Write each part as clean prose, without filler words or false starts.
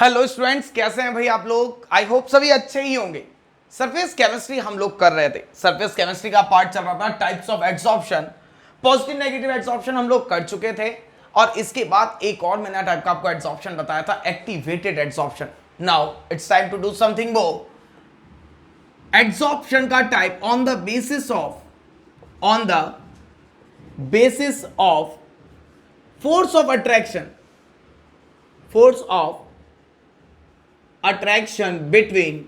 Hello students, कैसे हैं भाई आप लोग। आई होप सभी अच्छे ही होंगे। सरफेस केमिस्ट्री हम लोग कर रहे थे। सरफेस केमिस्ट्री का पार्ट चल रहा था types of adsorption. Positive negative adsorption हम लोग कर चुके थे और इसके बाद एक और मैंने टाइप का आपको एड्सॉर्प्शन बताया था, activated adsorption. Now it's time to do something more. Adsorption का type on the basis of force of attraction between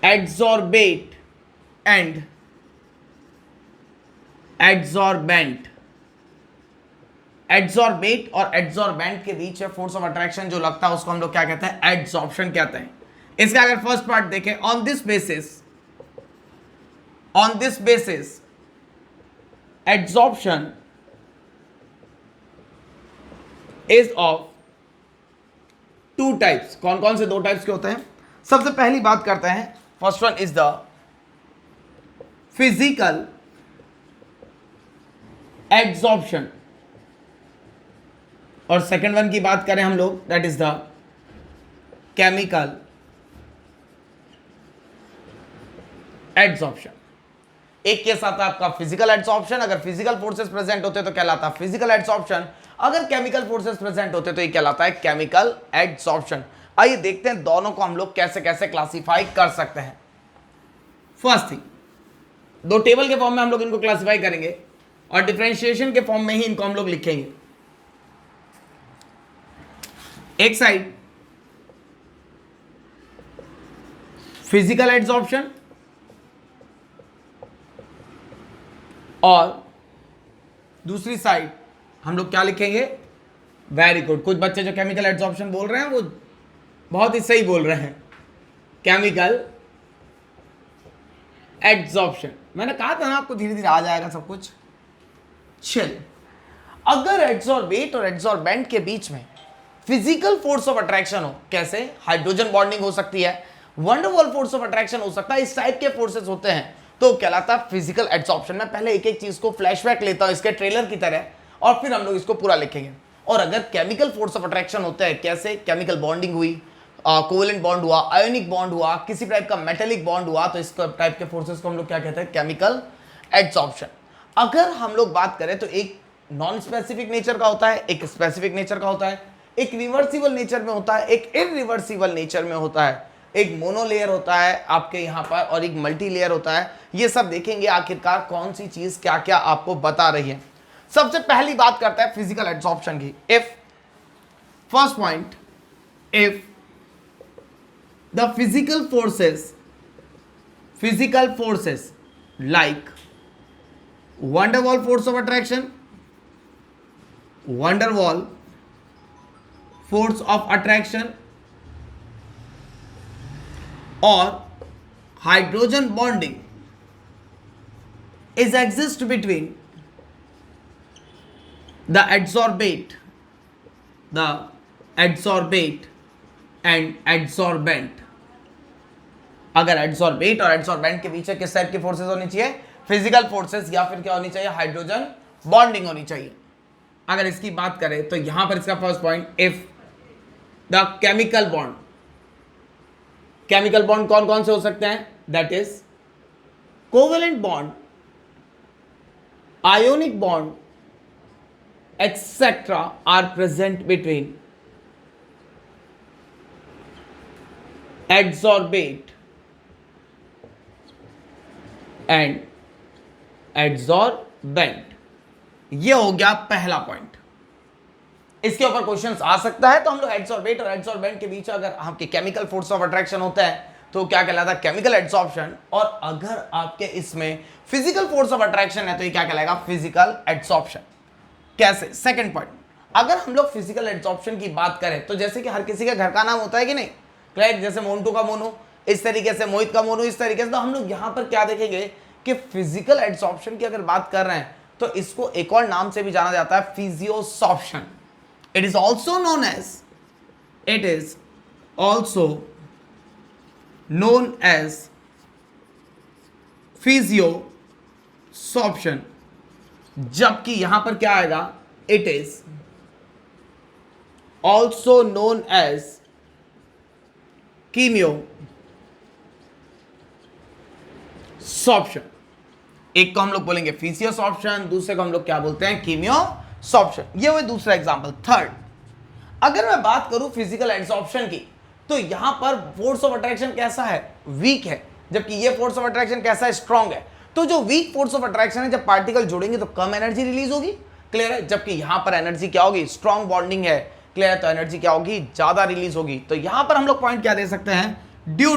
adsorbate and adsorbent। Adsorbate और एड्सॉर्बेंट के बीच है फोर्स ऑफ अट्रैक्शन जो लगता है उसको हम लोग क्या कहते हैं, एड्सॉर्प्शन कहते हैं। इसका अगर फर्स्ट पार्ट देखें, on this basis adsorption is of two types. कौन कौन से दो टाइप्स के होते हैं? सबसे पहली बात करते हैं, first one is the physical adsorption और सेकंड वन की बात करें हम लोग, that is the chemical adsorption. एक केस आता है आपका फिजिकल एड्सॉर्प्शन, अगर फिजिकल फोर्सेस प्रेजेंट होते तो कहलाता है फिजिकल एड्सॉर्प्शन, अगर केमिकल फोर्सेस प्रेजेंट होते तो ये कहलाता है केमिकल एड्सॉर्प्शन। आइए देखते हैं दोनों को हम लोग कैसे कैसे क्लासिफाई कर सकते हैं। फर्स्ट थिंग, दो टेबल के फॉर्म में हम लोग इनको क्लासिफाई करेंगे और डिफरेंशिएशन के फॉर्म में ही इनको हम लोग लिखेंगे। एक साइड फिजिकल एड्सॉर्प्शन और दूसरी साइड हम लोग क्या लिखेंगे? Very good. कुछ बच्चे जो केमिकल एड्सॉर्प्शन बोल रहे हैं वो बहुत ही सही बोल रहे हैं, केमिकल एड्सॉर्प्शन। मैंने कहा था ना आपको धीरे धीरे आ जाएगा सब कुछ। चलिए, अगर एड्सॉर्बेट और एड्सॉर्बेंट के बीच में फिजिकल फोर्स ऑफ अट्रैक्शन हो, कैसे? हाइड्रोजन बॉन्डिंग हो सकती है, वंडरवॉल फोर्स ऑफ अट्रैक्शन हो सकता है, इस टाइप के फोर्सेस होते हैं तो कहलाता है फिजिकल एड्सॉर्प्शन। मैं पहले एक एक चीज को फ्लैशबैक लेता हूं इसके ट्रेलर की तरह और फिर हम लोग इसको पूरा लिखेंगे। और अगर केमिकल फोर्स ऑफ अट्रैक्शन होता है, कैसे? केमिकल बॉन्डिंग हुई, कोवेलेंट बॉन्ड हुआ, आयोनिक बॉन्ड हुआ, किसी टाइप का मेटेलिक बॉन्ड हुआ, तो इस टाइप के फोर्सेस को हम लोग क्या कहते हैं? Chemical adsorption. अगर हम लोग बात करें तो एक नॉन स्पेसिफिक नेचर का होता है, एक स्पेसिफिक नेचर का होता है, एक रिवर्सिबल नेचर में होता है, एक इरिवर्सिबल नेचर में होता है, एक मोनोलेयर होता है आपके यहां पर और एक मल्टी लेयर होता है। ये सब देखेंगे आखिरकार कौन सी चीज क्या क्या आपको बता रही है। सबसे पहली बात करता है फिजिकल एड्सॉर्प्शन की। If first point, if the physical forces like van der Waals force of attraction, van der Waals force of attraction और hydrogen bonding is exist between the adsorbate and adsorbent। अगर एड्सॉर्बेट और एड्सॉर्बेंट के बीच किस टाइप की फोर्सेस होनी चाहिए? फिजिकल फोर्सेस, या फिर क्या होनी चाहिए? हाइड्रोजन बॉन्डिंग होनी चाहिए। अगर इसकी बात करें तो यहां पर इसका first point, if the chemical bond कौन कौन से हो सकते हैं? That is covalent bond, ionic bond etc are present between adsorbate and adsorbent। ये हो गया पहला पॉइंट। इसके ऊपर क्वेश्चंस आ सकता है, तो हम लोग एड्सॉर्बेट और एड्सॉर्बेंट के बीच अगर आपके केमिकल फोर्स ऑफ अट्रैक्शन होता है तो क्या कहलाता है? Chemical adsorption. और अगर आपके इसमें फिजिकल फोर्स ऑफ अट्रैक्शन है तो ये क्या कहलाएगा? Physical adsorption. कैसे? सेकंड पॉइंट, अगर हम लोग फिजिकल एड्सॉर्प्शन की बात करें तो जैसे कि हर किसी के घर का नाम होता है कि नहीं, राइट? जैसे मोन्टू का मोनू, इस तरीके से मोहित का मोनू, इस तरीके से। तो हम लोग यहां पर क्या देखेंगे कि फिजिकल एड्सॉर्प्शन की अगर बात कर रहे हैं तो इसको एक और नाम से भी जाना जाता है, physisorption. It is also known as physiosoption। जबकि यहां पर क्या आएगा? It is also known as chemisorption. एक को हम लोग बोलेंगे फिजियोसॉर्प्शन, दूसरे को हम लोग क्या बोलते हैं, कीमियोसॉर्प्शन। ये हुआ दूसरा एग्जांपल। थर्ड, अगर मैं बात करूं फिजिकल एड्सॉर्प्शन की, तो यहां पर फोर्स ऑफ अट्रैक्शन कैसा है, वीक है, जबकि ये फोर्स ऑफ अट्रैक्शन कैसा है, स्ट्रांग है। तो जो वीक फोर्स ऑफ अट्रैक्शन है, जब पार्टिकल जुड़ेंगे तो कम एनर्जी रिलीज होगी, क्लियर है, जबकि यहां पर एनर्जी क्या होगी, स्ट्रांग बॉन्डिंग है, क्लियर है, तो एनर्जी क्या होगी, ज्यादा रिलीज होगी। तो यहां पर हम लोग पॉइंट क्या दे सकते हैं, due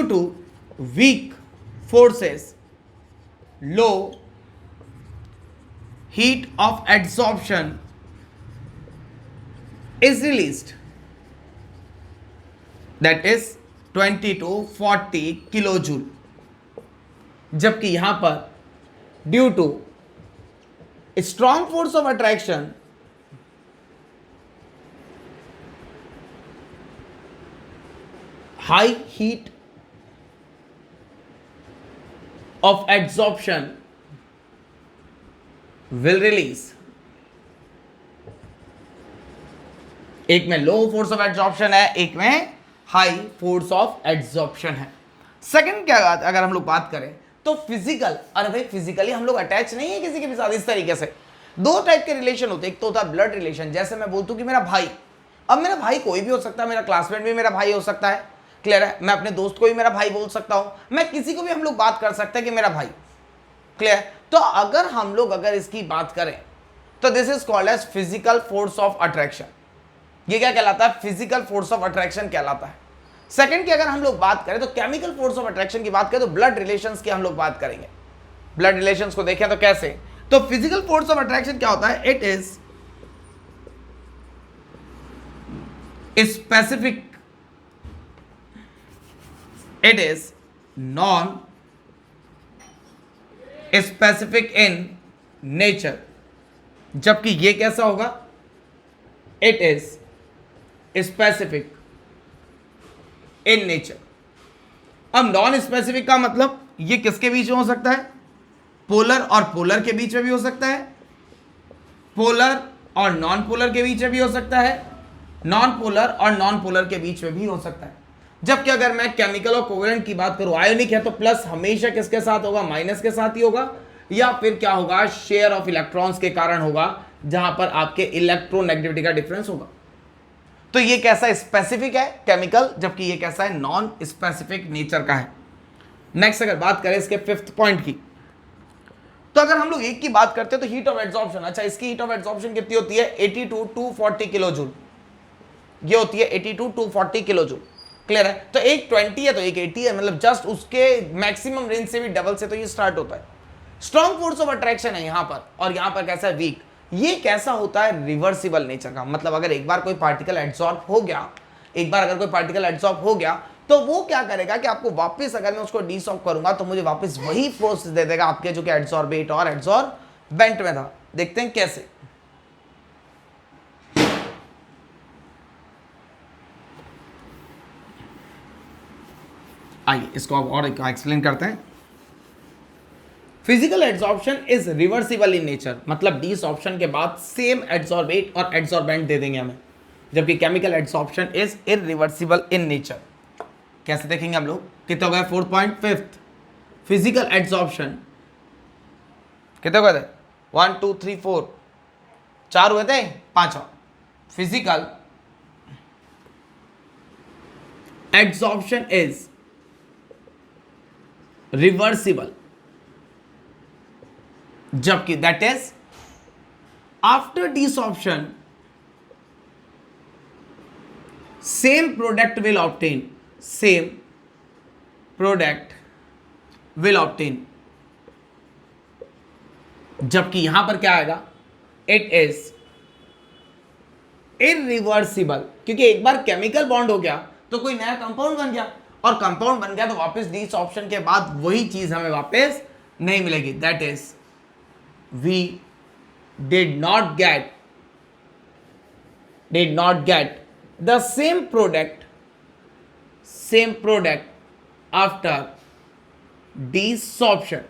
to weak forces low heat of adsorption is released, that is 20 to 40 kilojoule, जबकि यहां पर due to strong force of attraction high heat of adsorption will release, एक में लो फोर्स ऑफ एड्सॉर्प्शन है, एक में हाई फोर्स ऑफ एड्सॉर्प्शन है। Second क्या, अगर हम लोग बात करें तो फिजिकल, अरे भाई फिजिकली हम लोग अटैच नहीं है किसी के भी साथ इस तरीके से। दो टाइप के रिलेशन होते हैं, एक तो होता है ब्लड रिलेशन, जैसे मैं बोलता हूं कि मेरा भाई, अब मेरा भाई कोई भी हो सकता है, मेरा क्लासमेट भी मेरा भाई हो सकता है, क्लियर है, मैं अपने दोस्त को भी मेरा भाई बोल सकता हूं, मैं किसी को भी हम लोग बात कर सकते हैं कि मेरा भाई, क्लियर। तो अगर इसकी बात करें तो this is called as physical force of attraction. ये क्या कहलाता है, फिजिकल फोर्स ऑफ अट्रैक्शन कहलाता है। सेकंड की अगर हम लोग बात करें तो केमिकल फोर्स ऑफ अट्रैक्शन की बात करें तो ब्लड रिलेशंस की हम लोग बात करेंगे। ब्लड रिलेशंस को देखें तो कैसे, तो फिजिकल फोर्स ऑफ अट्रैक्शन क्या होता है, it is specific, it is non specific in nature, जबकि ये कैसा होगा, it is specific in nature. अब नॉन स्पेसिफिक का मतलब ये किसके बीच में हो सकता है, पोलर और पोलर के बीच में भी हो सकता है, पोलर और नॉन पोलर के बीच में भी हो सकता है, नॉन पोलर और नॉन पोलर के बीच में भी हो सकता है। जबकि अगर मैं केमिकल और कोवेलेंट की बात करूं, आयोनिक है तो प्लस हमेशा किसके साथ होगा, माइनस के साथ ही होगा, या फिर क्या होगा, शेयर ऑफ इलेक्ट्रॉन्स के कारण होगा, जहां पर आपके इलेक्ट्रोनेगेटिविटी का डिफरेंस होगा। तो ये कैसा स्पेसिफिक है केमिकल, जबकि ये कैसा है, नॉन स्पेसिफिक नेचर का है। नेक्स्ट अगर बात करें इसके फिफ्थ पॉइंट की, तो अगर हम लोग एक की बात करते हैं तो हीट ऑफ एड्सॉर्प्शन, अच्छा इसकी हीट ऑफ एड्सॉर्प्शन कितनी होती है, 80 to 240 किलो जूल, ये होती है 80 to 240 किलो जूल, क्लियर है। तो एक 20 है तो एक 80 है, मतलब जस्ट उसके मैक्सिमम रेंज से भी डबल से तो ये स्टार्ट होता है। स्ट्रॉन्ग फोर्स ऑफ अट्रैक्शन है यहां पर, और यहां पर कैसा है, वीक। ये कैसा होता है, रिवर्सिबल नेचर का, मतलब अगर एक बार कोई पार्टिकल एड्सॉर्ब हो गया, एक बार अगर कोई पार्टिकल एड्सॉर्ब हो गया तो वो क्या करेगा कि आपको वापस, अगर मैं उसको डीसॉर्ब करूंगा तो मुझे वापस वही फोर्स दे देगा आपके जो कि एड्सॉर्बेट और एड्सॉर्बेंट में था। देखते हैं कैसे। आइए इसको अब और एक्सप्लेन करते हैं। Physical adsorption is reversible in nature, मतलब डीसॉर्प्शन के बाद सेम एड्सॉर्बेट और एड्सॉर्बेंट दे देंगे हमें, जबकि chemical adsorption is irreversible in nature. कैसे देखेंगे हम लोग, कितने हो गए, fourth point, fifth, physical adsorption कितने हुए थे, 1 2 3 4, 4 हुए थे, 5वां फिजिकल एड्सॉर्प्शन इज रिवर्सिबल, जबकि that is after desorption same product will obtain, same product will obtain, जबकि यहां पर क्या आएगा, इट इज इरिवर्सिबल, क्योंकि एक बार केमिकल बॉन्ड हो गया तो कोई नया कंपाउंड बन गया, और कंपाउंड बन गया तो वापस डीसॉर्प्शन के बाद वही चीज हमें वापस नहीं मिलेगी। That is we did not get the same product after desorption.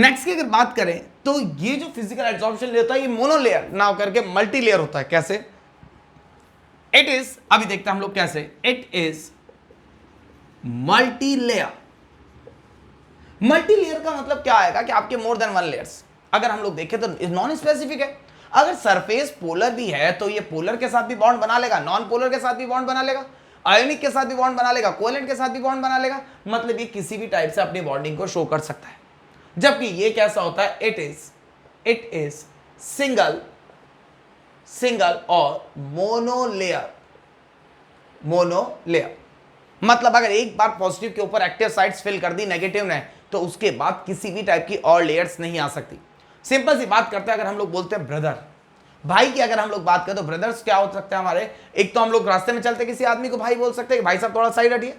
Next की अगर बात करें तो ये जो फिजिकल एब्जॉर्प्शन लेयर होता है ये मोनोलेयर ना होकर के मल्टी लेयर होता है। कैसे? इट इज, अभी देखते हैं हम लोग कैसे। It is multi layer. Multi layer का मतलब क्या आएगा कि आपके मोर देन वन लेयर्स। अगर हम लोग देखें तो नॉन स्पेसिफिक है। अगर सरफेस पोलर भी है तो ये पोलर के साथ भी बॉन्ड बना लेगा, नॉन पोलर के साथ भी बॉन्ड बना लेगा, आयोनिक के साथ भी बॉन्ड बना लेगा, कोवेलेंट के साथ भी बॉन्ड बना लेगा। मतलब ये किसी भी टाइप से अपनी बॉन्डिंग को शो कर सकता है। जबकि ये कैसा होता है? इट इज सिंगल और मोनोलेयर। मतलब अगर एक बार पॉजिटिव के ऊपर एक्टिव साइट्स फिल कर दी नेगेटिव ने, तो उसके बाद किसी भी टाइप की और लेयर्स नहीं आ सकती। सिंपल सी बात करते हैं, अगर हम लोग बोलते हैं ब्रदर, भाई की अगर हम लोग बात करें तो ब्रदर्स क्या हो सकते हैं हमारे? एक तो हम लोग रास्ते में चलते किसी आदमी को भाई बोल सकते हैं कि भाई साहब थोड़ा साइड हटिए।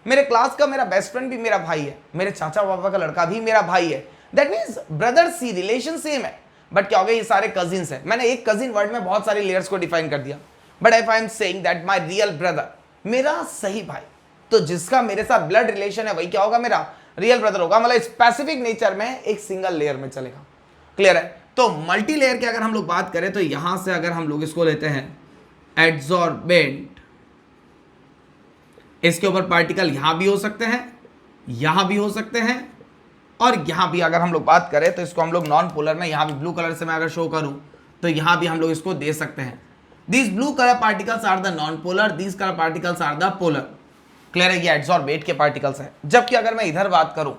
मेरे क्लास का मेरा बेस्ट फ्रेंड भी मेरा भाई है, मेरे चाचा पापा का लड़का भी मेरा भाई है। दैट मीन्स ब्रदर सी रिलेशन सेम है, बट क्या हो गया, ये सारे कजिन्स है। मैंने एक कजिन वर्ड में बहुत सारी लेयर्स को डिफाइन कर दिया। But if I am saying that my real brother, मेरा सही भाई, तो जिसका मेरे साथ ब्लड रिलेशन है वही क्या होगा? मेरा रियल ब्रदर होगा। मतलब स्पेसिफिक नेचर में एक सिंगल लेयर में चलेगा। क्लियर है? तो मल्टी लेयर की अगर हम लोग बात करें तो यहां से अगर हम लोग इसको लेते हैं एड्सॉर्बेंट, इसके ऊपर पार्टिकल यहां भी हो सकते हैं, यहां भी हो सकते हैं, और यहां भी अगर हम लोग बात करें तो इसको हम लोग नॉन पोलर में, यहां भी ब्लू कलर से मैं अगर शो करूं तो यहां भी हम लोग इसको दे सकते हैं। These blue colour particles are the non polar, these colour particles are the polar. Clear है? ये एड्सॉर्बेट के पार्टिकल्स हैं। जबकि अगर मैं इधर बात करूं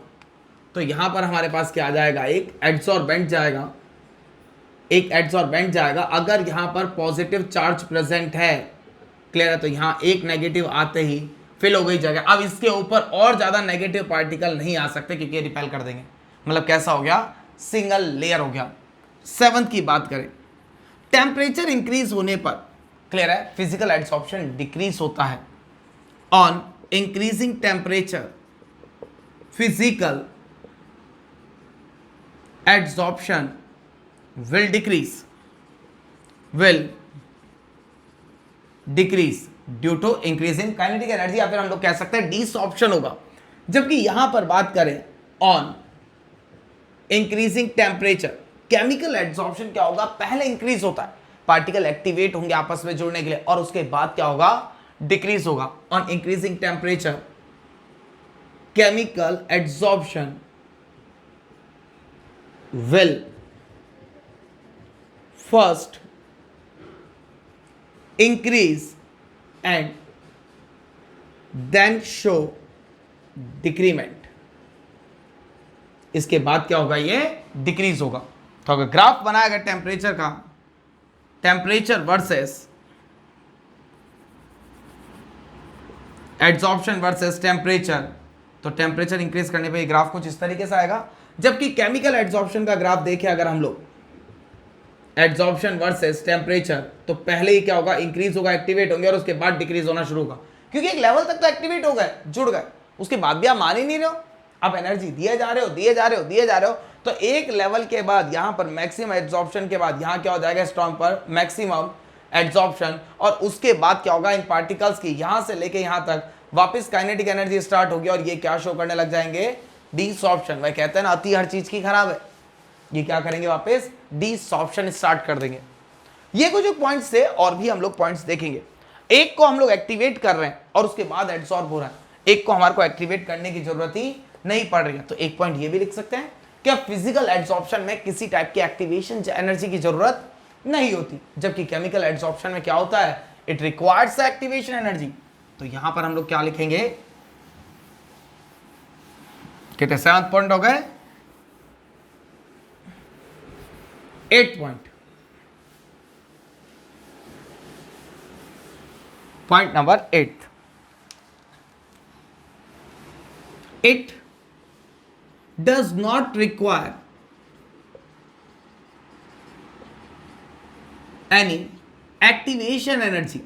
तो यहां पर हमारे पास क्या आ जाएगा? एक एड्सॉर्बेंट जाएगा, एक एड्सॉर्बेंट जाएगा अगर यहां पर पॉजिटिव चार्ज प्रेजेंट है। क्लियर है? तो यहां एक नेगेटिव आते ही फिल हो गई जगह। अब इसके ऊपर और ज्यादा नेगेटिव पार्टिकल नहीं आ सकते क्योंकि ये रिपेल कर देंगे। मतलब कैसा हो गया? सिंगल लेयर हो गया। सेवंथ की बात करें, टेम्परेचर इंक्रीज होने पर, क्लियर है, फिजिकल एड्सॉर्प्शन डिक्रीज होता है। On increasing temperature physical adsorption will decrease due to increase in kinetic energy, या फिर हम लोग कह सकते हैं डिसॉर्प्शन होगा। जबकि यहां पर बात करें on increasing temperature, chemical adsorption क्या होगा? पहले इंक्रीज होता है, पार्टिकल एक्टिवेट होंगे आपस में जुड़ने के लिए, और उसके बाद क्या होगा? डिक्रीज होगा। On increasing temperature chemical adsorption will first increase and then show decrement। इसके बाद क्या होगा? ये डिक्रीज होगा। तो अगर ग्राफ बनाएगा टेम्परेचर का, temperature versus adsorption versus temperature, तो टेम्परेचर इंक्रीज करने पे ये ग्राफ कुछ इस तरीके से आएगा। जबकि केमिकल एड्सॉर्प्शन का ग्राफ देखें अगर हम लोग, एड्सॉर्प्शन वर्सेस टेम्परेचर, तो पहले ही क्या होगा? इंक्रीज होगा, एक्टिवेट होंगे, और उसके बाद डिक्रीज होना शुरू होगा। क्योंकि एक लेवल तक तो एक्टिवेट हो गए, जुड़ गए, उसके बाद भी आप मान ही नहीं रहे हो, आप एनर्जी दिए जा रहे हो। तो एक लेवल के बाद यहां पर मैक्सिमम एड्सॉर्प्शन के बाद यहां क्या हो जाएगा? स्टॉर्म पर मैक्सिमम एड्सॉर्प्शन, और उसके बाद क्या होगा? इन पार्टिकल्स की यहां से लेके यहां तक वापस काइनेटिक एनर्जी स्टार्ट होगी, और ये क्या शो करने लग जाएंगे? डिसॉर्प्शन। वह कहते हैं ना, अति हर चीज की खराब है। ये क्या करेंगे? वापस डिसॉर्प्शन स्टार्ट कर देंगे। ये कुछ पॉइंट्स थे, और भी हम लोग पॉइंट्स देखेंगे। एक को हम लोग एक्टिवेट कर रहे हैं और उसके बाद एड्सॉर्ब हो रहा है, एक को हमारे को एक्टिवेट करने की जरूरत ही नहीं पड़ रही है। तो एक पॉइंट ये भी लिख सकते हैं कि फिजिकल एड्सॉर्प्शन में किसी टाइप की एक्टिवेशन एनर्जी की जरूरत नहीं होती, जबकि केमिकल एड्सॉर्प्शन में क्या होता है? It requires activation energy. तो यहां पर हम लोग क्या लिखेंगे? कितने 7 पॉइंट हो गए? 8 point. Point number 8, it does not require any activation energy,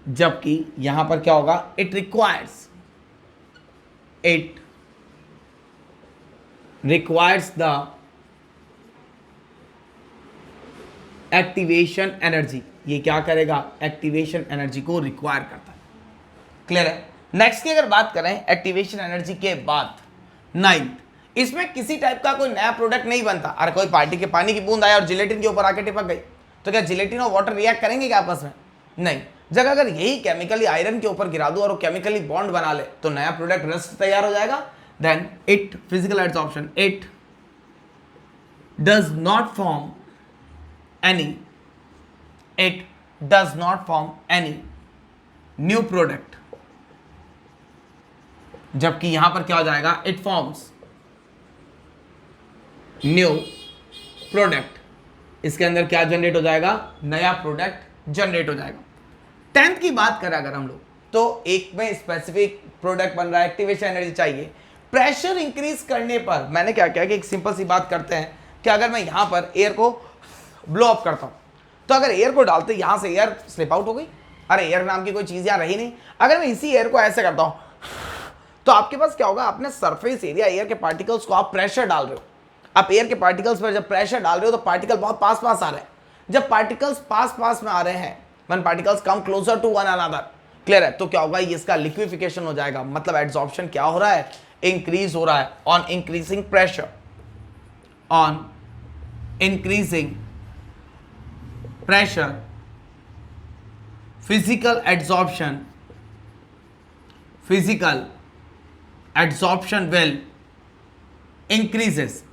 जबकि यहां पर क्या होगा? it requires the activation energy. ये क्या करेगा? एक्टिवेशन एनर्जी को रिक्वायर करता है। क्लियर है? नेक्स्ट की अगर बात करें एक्टिवेशन एनर्जी के बाद, नाइन्थ, इसमें किसी टाइप का कोई नया प्रोडक्ट नहीं बनता। अरे कोई पार्टी के पानी की बूंद आया और जिलेटिन के ऊपर आके टिपक गई, तो क्या जिलेटिन और वाटर रिएक्ट करेंगे क्या आपस में? नहीं। जगह अगर यही केमिकली आयरन के ऊपर गिरा दूं और वो केमिकली बॉन्ड बना ले तो नया प्रोडक्ट रस्ट तैयार हो जाएगा। Then it physical absorption, it does not form any, it does not form any new product. जबकि यहां पर क्या हो जाएगा, इट फॉर्म्स न्यू प्रोडक्ट। इसके अंदर क्या जनरेट हो जाएगा, नया प्रोडक्ट जनरेट हो जाएगा। 10th की बात करें अगर हम लोग, तो एक में स्पेसिफिक प्रोडक्ट बन रहा है, एक्टिवेशन एनर्जी चाहिए। प्रेशर इंक्रीज करने पर मैंने क्या किया कि एक सिंपल सी बात करते हैं कि अगर मैं यहां पर एयर को ब्लो अप करता हूं, तो अगर एयर को डालते यहां से एयर स्लिप आउट हो गई, अरे एयर नाम की कोई चीज यहां रही नहीं। अगर मैं इसी एयर को ऐसे करता हूं तो आपके पास क्या होगा, अपने सरफेस एरिया एयर के पार्टिकल्स को आप प्रेशर डाल रहे हो। आप एयर के पार्टिकल्स पर जब प्रेशर डाल रहे हो तो पार्टिकल बहुत पास पास आ रहे हैं। जब पार्टिकल्स पास पास में आ रहे हैं, when particles come closer to one another, clear है, तो क्या होगा, ये इसका लिक्विफिकेशन हो जाएगा। मतलब एब्जॉर्प्शन क्या हो रहा है, इंक्रीज हो रहा है। On increasing pressure, on increasing pressure, physical absorption will increases.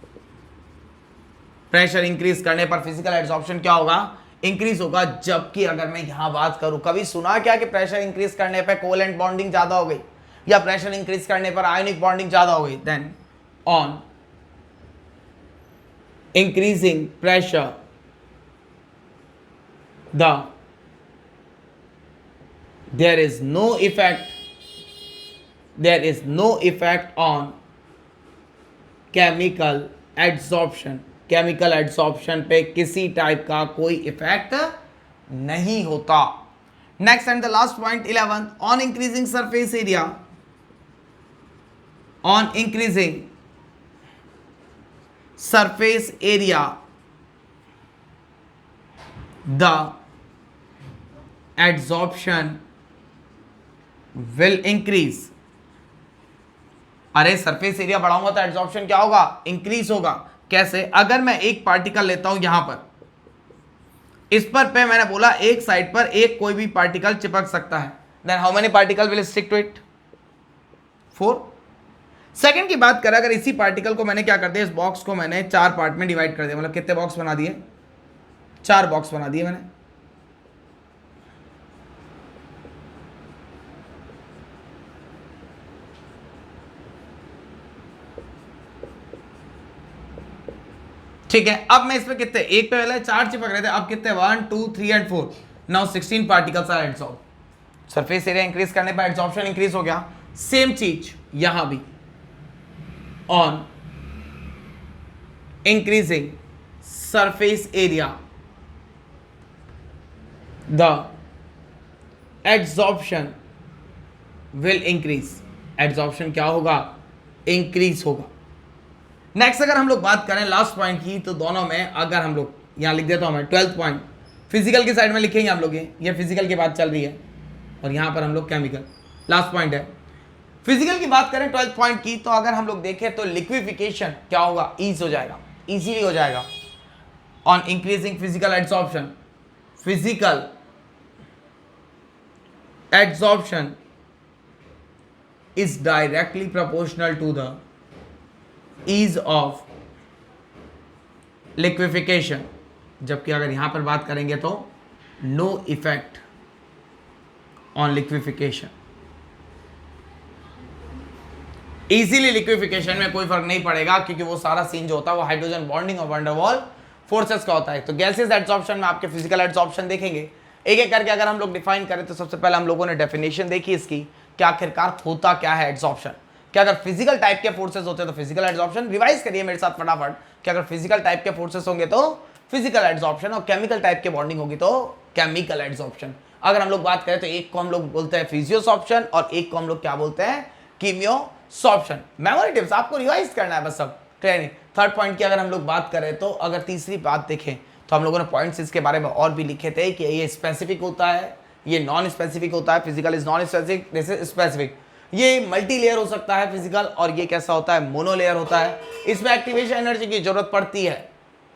Pressure increase करने पर फिजिकल एब्जॉर्प्शन क्या होगा, इंक्रीज होगा। जबकि अगर मैं यहां बात करूं, कभी सुना क्या कि प्रेशर इंक्रीज करने पर कोवेलेंट बॉन्डिंग ज्यादा हो गई या प्रेशर इंक्रीज करने पर आयोनिक बॉन्डिंग ज्यादा हो गई? Then on increasing pressure there is no effect on chemical absorption। Chemical absorption पे किसी टाइप का कोई इफेक्ट नहीं होता। Next and the last point 11, on increasing surface area, on increasing surface area the absorption will increase. अरे surface area बढ़ाऊंगा तो absorption क्या होगा, इंक्रीज होगा। कैसे? अगर मैं एक पार्टिकल लेता हूं यहां पर, इस पर पे मैंने बोला एक साइड पर एक कोई भी पार्टिकल चिपक सकता है, then how many particle will stick to it? 4। Second की बात करें, अगर इसी पार्टिकल को मैंने क्या कर दिया, इस बॉक्स को मैंने 4 पार्ट में डिवाइड कर दिया। मतलब कितने बॉक्स बना दिए, 4 बॉक्स बना दिए मैंने। ठीक है, अब मैं इसमें कितने, एक पे पहले 4 चिपक रहे थे, अब कितने, 1 2 3 and 4, now 16 particles are absorb. Surface area increase करने पर एब्जॉर्प्शन इंक्रीज हो गया। सेम चीज यहां भी, on increasing surface area the absorption will increase. Absorption क्या होगा, इंक्रीज होगा। नेक्स्ट अगर हम लोग बात करें लास्ट पॉइंट की, तो दोनों में अगर हम लोग यहां लिख देता हूं मैं 12th पॉइंट, फिजिकल की साइड में लिखेंगे हम लोग, ये फिजिकल की बात चल रही है और यहां पर हम लोग केमिकल, लास्ट पॉइंट है। फिजिकल की बात करें 12th पॉइंट की, तो अगर हम लोग देखें तो लिक्विफिकेशन क्या होगा, ईज हो जाएगा, इजीली हो जाएगा। On increasing physical absorption, physical absorption is directly proportional to the ease of liquefaction। जबकि अगर यहां पर बात करेंगे तो no effect on liquefaction। Easily liquefaction में कोई फर्क नहीं पड़ेगा, क्योंकि वो सारा सीन जो होता है वो हाइड्रोजन बॉन्डिंग और वंडर वॉल फोर्सेस का होता है। तो गैसेस एब्जॉर्प्शन में आपके फिजिकल एब्जॉर्प्शन देखेंगे एक एक करके। अगर हम लोग डिफाइन करें तो सबसे पहले हम लोगों ने डेफिनेशन देखी इसकी कि आखिरकार होता क्या है एब्जॉर्प्शन। क्या अगर फिजिकल टाइप के फोर्सेस होते तो फिजिकल एब्जॉर्प्शन, रिवाइज करिए मेरे साथ फटाफट, कि अगर फिजिकल टाइप के फोर्सेस होंगे तो फिजिकल एब्जॉर्प्शन, और केमिकल टाइप के बॉन्डिंग होगी तो केमिकल एब्जॉर्प्शन। अगर हम लोग बात करें तो एक को हम लोग बोलते हैं फिजियोसॉर्प्शन और एक को हम लोग क्या बोलते हैं, कीमियोसॉर्प्शन। मेमोरी टिप्स आपको रिवाइज करना है बस सब, ट्रेनिंग। थर्ड पॉइंट की अगर हम लोग बात करें तो अगर तीसरी बात देखें तो हम लोगों ने पॉइंट्स इसके बारे में और भी लिखे थे कि ये स्पेसिफिक होता है, ये नॉन स्पेसिफिक होता है। Physical is non specific, this is specific. ये मल्टी लेयर हो सकता है फिजिकल, और ये कैसा होता है, मोनो लेयर होता है। इसमें एक्टिवेशन एनर्जी की जरूरत पड़ती है,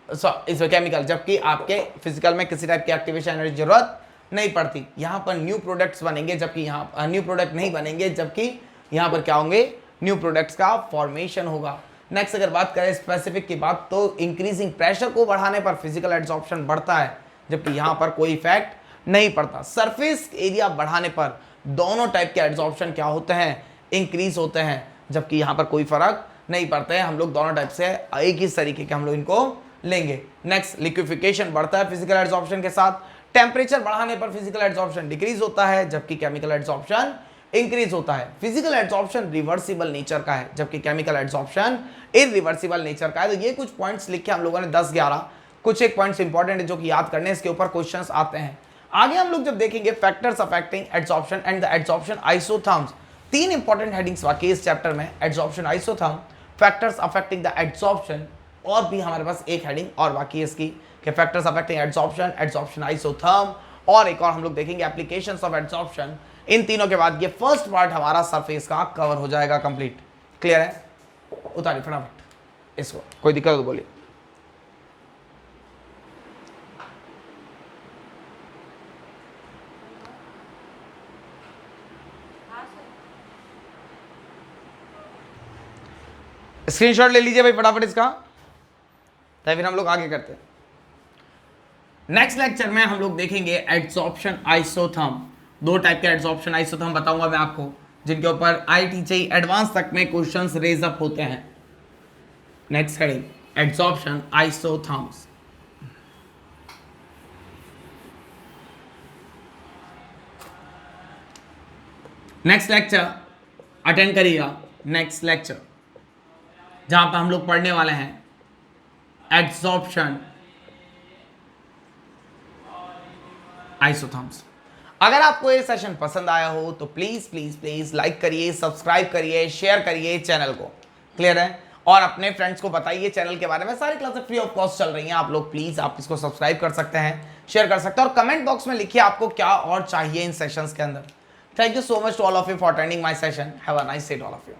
इसमें केमिकल, जबकि आपके फिजिकल में किसी टाइप की एक्टिवेशन एनर्जी जरूरत नहीं पड़ती। यहाँ पर न्यू प्रोडक्ट्स बनेंगे, जबकि यहाँ न्यू प्रोडक्ट नहीं बनेंगे, जबकि यहाँ पर क्या होंगे, न्यू प्रोडक्ट्स का फॉर्मेशन होगा। नेक्स्ट अगर बात करें स्पेसिफिक की बात, तो इंक्रीजिंग प्रेशर को बढ़ाने पर फिजिकल एड्सॉर्प्शन बढ़ता है, जबकि यहाँ पर कोई इफेक्ट नहीं पड़ता। सरफेस एरिया बढ़ाने पर दोनों टाइप के एड्सॉर्प्शन क्या होते हैं, इंक्रीज होते हैं, जबकि यहाँ पर कोई फर्क नहीं पड़ता है। हम लोग दोनों टाइप से एक ही तरीके के हम लोग इनको लेंगे। नेक्स्ट लिक्विफिकेशन बढ़ता है फिजिकल एड्सॉर्प्शन के साथ। टेम्परेचर बढ़ाने पर फिजिकल एड्सॉर्प्शन डिक्रीज होता है, जबकि केमिकल एड्सॉर्प्शन इंक्रीज होता है। फिजिकल एड्सॉर्प्शन रिवर्सिबल नेचर का है, जबकि केमिकल एड्सॉर्प्शन इरिवर्सिबल नेचर का है। तो ये कुछ पॉइंट्स लिखे हम लोगों ने 10-11, कुछ एक पॉइंट्स इंपॉर्टेंट है जो कि याद करने, इसके ऊपर क्वेश्चंस आते हैं। आगे हम लोग जब देखेंगे factors affecting adsorption and the adsorption isotherms, 3 important headings बाकी इस चैप्टर में, adsorption isotherm, factors affecting the adsorption, और भी हमारे पास एक हेडिंग और बाकी है इसकी कि factors affecting adsorption, adsorption isotherm, और एक और हम लोग देखेंगे एप्लीकेशंस ऑफ एड्सॉर्प्शन। इन तीनों के बाद ये फर्स्ट पार्ट हमारा सरफेस का कवर हो जाएगा कंप्लीट। क्लियर है? उतारिए फटाफट इसको, कोई दिक्कत हो तो बोलिए। स्क्रीनशॉट ले लीजिए भाई फटाफट इसका, तो फिर हम लोग आगे करते हैं। नेक्स्ट लेक्चर में हम लोग देखेंगे एड्सॉर्प्शन आइसोथर्म। 2 टाइप के एड्सॉर्प्शन आइसोथर्म बताऊंगा मैं आपको, जिनके ऊपर IIT एडवांस तक में क्वेश्चंस रेज अप होते हैं। Next heading adsorption isotherms. Next lecture attend करिएगा, नेक्स्ट लेक्चर जहां पर हम लोग पढ़ने वाले हैं एड्सॉर्प्शन आइसोथर्म्स। अगर आपको ये सेशन पसंद आया हो तो प्लीज प्लीज प्लीज लाइक करिए, सब्सक्राइब करिए, शेयर करिए चैनल को। क्लियर है? और अपने फ्रेंड्स को बताइए चैनल के बारे में। सारी क्लासेस फ्री ऑफ कॉस्ट चल रही हैं, आप लोग प्लीज आप इसको सब्सक्राइब कर सकते हैं, शेयर कर सकते हैं, और कमेंट बॉक्स में लिखिए आपको क्या और चाहिए इन सेशंस के अंदर। Thank you so much to all of you for attending my session. Have a nice day to all of you.